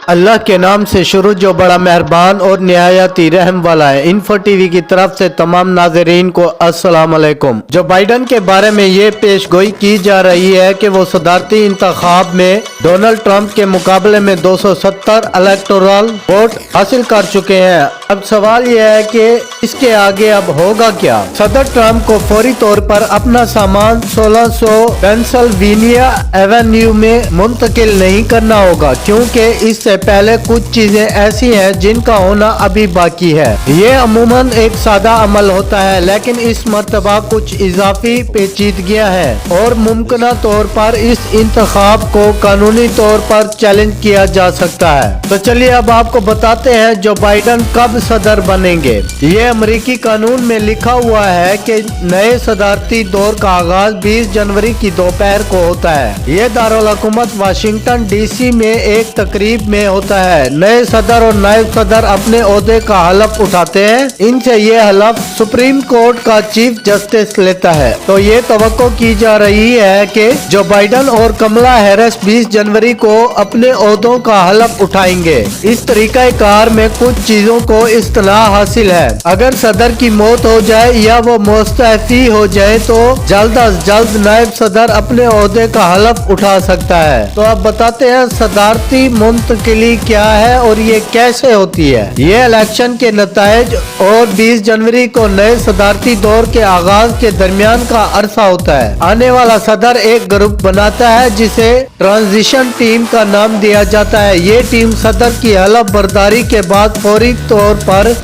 अल्लाह के नाम से शुरू जो बड़ा मेहरबान और निहायती रहम वाला है। इन्फो टीवी की तरफ से तमाम नाजरीन को अस्सलाम वालेकुम। जो बाइडन के बारे में ये पेश गोई की जा रही है कि वो सदारती इंतखाब में डोनाल्ड ट्रंप के मुकाबले में 270 इलेक्टोरल वोट हासिल कर चुके हैं। अब सवाल यह है कि इसके आगे अब होगा क्या। सदर ट्रंप को फौरी तौर पर अपना सामान 1600 पेंसिल्वेनिया एवेन्यू में मुंतकिल नहीं करना होगा, क्योंकि इससे पहले कुछ चीजें ऐसी हैं जिनका होना अभी बाकी है। ये अमूमन एक सादा अमल होता है, लेकिन इस मर्तबा कुछ इजाफी पेचीदगियां हैं और मुमकिन तौर पर इस इंतखाब को कानूनी तौर पर चैलेंज किया जा सकता है। तो चलिए अब आपको बताते हैं जो बाइडन कब सदर बनेंगे। ये अमेरिकी कानून में लिखा हुआ है कि नए सदारती दौर का आगाज 20 जनवरी की दोपहर को होता है। ये दारुल हुकूमत वाशिंगटन डीसी में एक तकरीब में होता है। नए सदर और नायब सदर अपने ओहदे का हलफ उठाते हैं। इनसे ये हलफ सुप्रीम कोर्ट का चीफ जस्टिस लेता है। तो ये तवक्को की जा रही है कि जो बाइडन और कमला हैरिस 20 जनवरी को अपने ओहदों का हलफ उठाएंगे। इस तरीका कार में कुछ चीजों को इस्तेलाह हासिल है। अगर सदर की मौत हो जाए या वो मुस्तअफी हो जाए तो जल्द अज जल्द नायब सदर अपने ओहदे का हलफ उठा सकता है। तो अब बताते हैं सदारती मुंतकिली क्या है और ये कैसे होती है। ये इलेक्शन के नतायज और 20 जनवरी को नए सदारती दौर के आगाज के दरमियान का अरसा होता है। आने वाला सदर एक ग्रुप बनाता है जिसे ट्रांजिशन टीम का नाम दिया जाता है। ये टीम सदर की हलफ बर्दारी के बाद फौरी तौर पर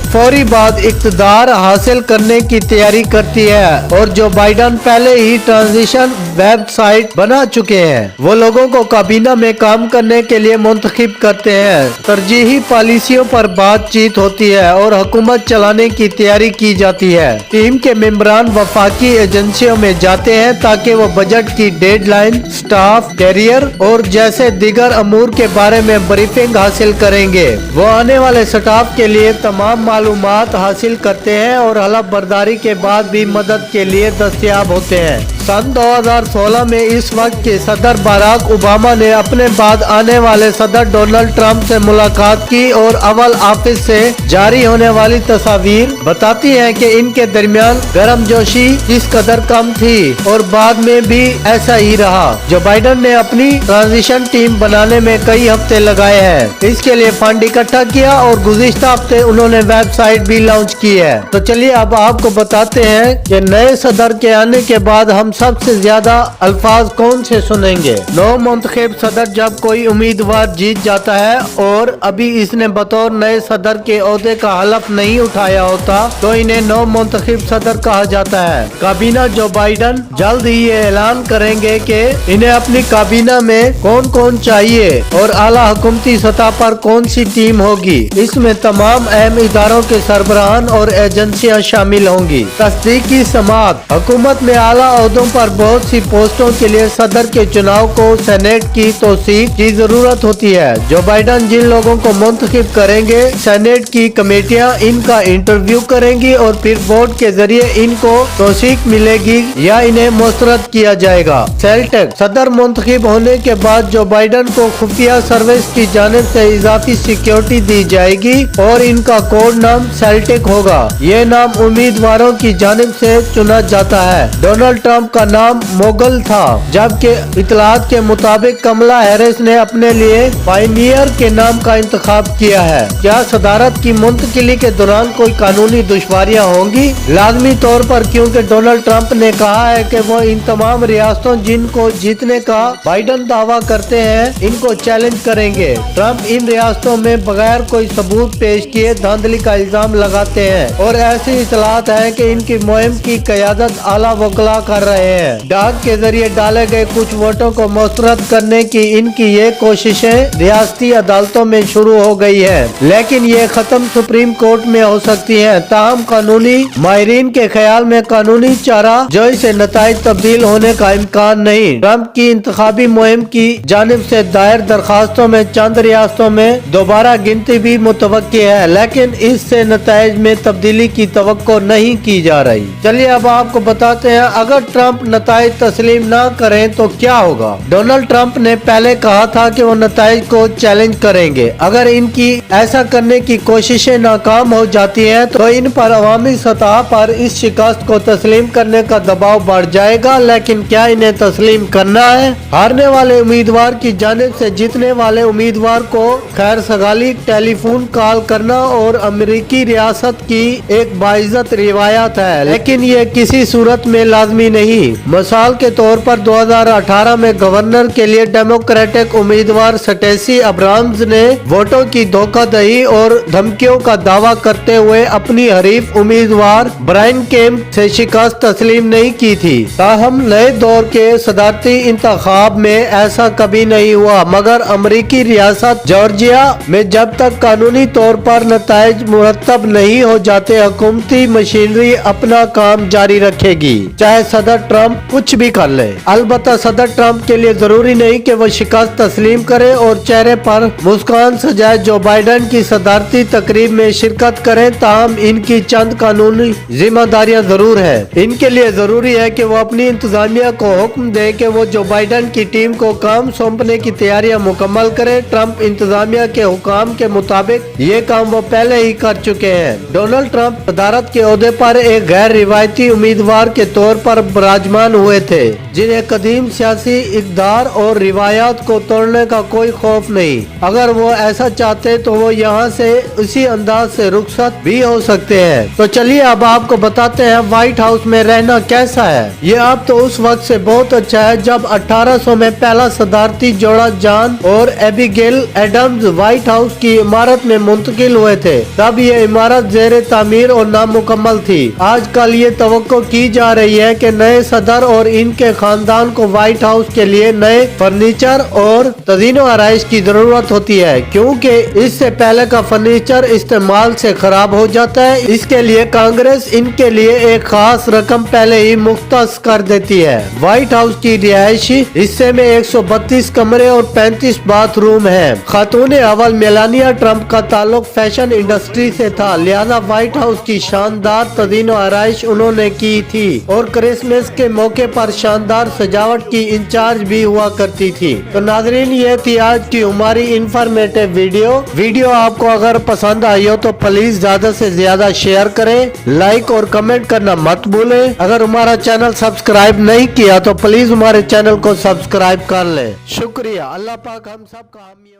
फौरी बाद इक़्तिदार हासिल करने की तैयारी करती है। और जो बाइडन पहले ही ट्रांजिशन वेबसाइट बना चुके हैं, वो लोगों को काबीना में काम करने के लिए मुंतखब करते हैं। तरजीही पॉलिसियों पर बातचीत होती है और हुकूमत चलाने की तैयारी की जाती है। टीम के मेंबरान वफाकी एजेंसियों में जाते हैं ताकि वो बजट की डेडलाइन, स्टाफ, कैरियर और जैसे दीगर अमूर के बारे में ब्रीफिंग हासिल करेंगे। वो आने वाले स्टाफ के लिए तमाम मालूमात हासिल करते हैं और हलफ बर्दारी के बाद भी मदद के लिए दस्तयाब होते हैं। सन 2016 में इस वक्त के सदर बराक ओबामा ने अपने बाद आने वाले सदर डोनाल्ड ट्रंप से मुलाकात की और अवल ऑफिस से जारी होने वाली तस्वीर बताती है कि इनके दरमियान गर्मजोशी किस कदर कम थी और बाद में भी ऐसा ही रहा। जो बाइडन ने अपनी ट्रांजिशन टीम बनाने में कई हफ्ते लगाए हैं। इसके लिए फंड इकट्ठा किया और गुज़िश्ता हफ्ते उन्होंने वेबसाइट भी लॉन्च की है। तो चलिए अब आपको बताते हैं कि नए सदर के आने के बाद हम सबसे ज्यादा अल्फाज कौन से सुनेंगे। नौ मुंतखब सदर जब कोई उम्मीदवार जीत जाता है और अभी इसने बतौर नए सदर के ओहदे का हलफ नहीं उठाया होता तो इन्हें नौ मुंतखब सदर कहा जाता है। काबीना जो बाइडन जल्द ही ये ऐलान करेंगे कि इन्हें अपनी काबीना में कौन कौन चाहिए और आला हुकूमती सतह पर कौन सी टीम होगी। इसमें तमाम अहम इदारों के सरबराहान और एजेंसियां शामिल होंगी। तस्दीकी समाअत हुकूमत में आला ओहदों पर बहुत सी पोस्टों के लिए सदर के चुनाव को सेनेट की तौसीक की जरूरत होती है। जो बाइडन जिन लोगों को मुंतखब करेंगे, सेनेट की कमेटियां इनका इंटरव्यू करेंगी और फिर वोट के जरिए इनको तौसीक मिलेगी या इन्हें मुस्तरद किया जाएगा। सेल्टेक सदर मुंतखब होने के बाद जो बाइडन को खुफिया सर्विस की जानिब से इजाफी सिक्योरिटी दी जाएगी और इनका कोड नाम सेल्टेक होगा। ये नाम उम्मीदवारों की जानिब से चुना जाता है। डोनाल्ड ट्रंप का नाम मोगल था, जबकि इतलात के मुताबिक कमला हैरिस ने अपने लिए पायनियर के नाम का इंतखाब किया है। क्या सदारत की मुंतकिली के दौरान कोई कानूनी दुश्वारियां होंगी? लाजमी तौर पर, क्योंकि डोनाल्ड ट्रंप ने कहा है कि वो इन तमाम रियासतों जिनको जीतने का बाइडन दावा करते हैं इनको चैलेंज करेंगे। ट्रंप इन रियासतों में बगैर कोई सबूत पेश किए धांधली का इल्जाम लगाते हैं और ऐसी इतलात है कि इनकी मुहिम की क़यादत आला वकला कर रहे हैं। डाक के जरिए डाले गए कुछ वोटों को मुस्तरद करने की इनकी ये कोशिशें रियासती अदालतों में शुरू हो गई है, लेकिन ये खत्म सुप्रीम कोर्ट में हो सकती है। ताहम कानूनी माहिरीन के ख्याल में कानूनी चारा जो इसे नताइज तब्दील होने का इम्कान नहीं। ट्रंप की इंतखाबी मुहिम की जानिब से दायर दरखास्तों में चंद रियासतों में दोबारा गिनती भी मुतवक्की है, लेकिन इससे नताइज में तब्दीली की तवक्को नहीं की जा रही। चलिए अब आपको बताते हैं, अगर ट्रंप ट्रंप नताइज तस्लीम ना करें तो क्या होगा? डोनाल्ड ट्रंप ने पहले कहा था कि वो नताइज को चैलेंज करेंगे। अगर इनकी ऐसा करने की कोशिशें नाकाम हो जाती हैं तो इन पर अवामी सतह पर इस शिकस्त को तस्लीम करने का दबाव बढ़ जाएगा। लेकिन क्या इन्हें तस्लीम करना है? हारने वाले उम्मीदवार की जानिब से जीतने वाले उम्मीदवार को खैर सगाली, टेलीफोन कॉल करना और अमेरिकी रियासत की एक बाइज्जत रिवायत है, लेकिन ये किसी सूरत में लाजमी नहीं। मिसाल के तौर पर 2018 में गवर्नर के लिए डेमोक्रेटिक उम्मीदवार स्टेसी अब्राम्स ने वोटों की धोखाधड़ी और धमकियों का दावा करते हुए अपनी हरीफ उम्मीदवार ब्रायन केम्प से शिकस्त तस्लीम नहीं की थी। ताहम नए दौर के सदारती इंतखाब में ऐसा कभी नहीं हुआ, मगर अमेरिकी रियासत जॉर्जिया में जब तक कानूनी तौर पर नताइज मुरतब नहीं हो जाते, हुकूमती मशीनरी अपना काम जारी रखेगी, चाहे सदर ट्रंप कुछ भी कर ले। अलबत्ता सदर ट्रंप के लिए जरूरी नहीं कि वो शिकस्त तस्लीम करे और चेहरे पर मुस्कान सजाए जो बाइडेन की सदारती तकरीब में शिरकत करें। ताहम इनकी चंद कानूनी जिम्मेदारियां जरूर है। इनके लिए जरूरी है कि वो अपनी इंतजामिया को हुक्म दे कि वो जो बाइडेन की टीम को काम सौंपने की तैयारियां मुकम्मल करे। ट्रंप इंतजामिया के हुकाम के मुताबिक ये काम वो पहले ही कर चुके हैं। डोनाल्ड ट्रंप सदारत के ओहदे पर एक गैर रिवायती उम्मीदवार के तौर पर विराजमान हुए थे, जिन्हें कदीम सियासी इक़्तिदार और रिवायात को तोड़ने का कोई खौफ नहीं। अगर वो ऐसा चाहते तो वो यहाँ से उसी अंदाज से रुखसत भी हो सकते हैं। तो चलिए अब आपको बताते हैं व्हाइट हाउस में रहना कैसा है। ये अब तो उस वक्त से बहुत अच्छा है जब 1800 में पहला सदारती जोड़ा जॉन और एबिगेल एडम्स व्हाइट हाउस की इमारत में मुंतकिल हुए थे। तब ये इमारत जेर तामीर और नामुकम्मल थी। आजकल ये तवक्को की जा रही है कि नए सदर और इनके खानदान को व्हाइट हाउस के लिए नए फर्नीचर और तज़ीनो आराइश की जरूरत होती है, क्योंकि इससे पहले का फर्नीचर इस्तेमाल से खराब हो जाता है। इसके लिए कांग्रेस इनके लिए एक खास रकम पहले ही मुख्तस कर देती है। व्हाइट हाउस की रिहायशी हिस्से में 132 कमरे और 35 बाथरूम है। खातून अव्वल मेलानिया ट्रंप का ताल्लुक फैशन इंडस्ट्री से था, लिहाजा व्हाइट हाउस की शानदार तज़ीनो आराइश उन्होंने की थी और क्रिसमस के मौके पर शानदार सजावट की इंचार्ज भी हुआ करती थी। तो नाजरीन, ये थी आज की हमारी इंफॉर्मेटिव वीडियो आपको अगर पसंद आई हो तो प्लीज ज्यादा से ज्यादा शेयर करें, लाइक और कमेंट करना मत भूलें। अगर हमारा चैनल सब्सक्राइब नहीं किया तो प्लीज हमारे चैनल को सब्सक्राइब कर लें। शुक्रिया। अल्लाह पाक हम सब का हामी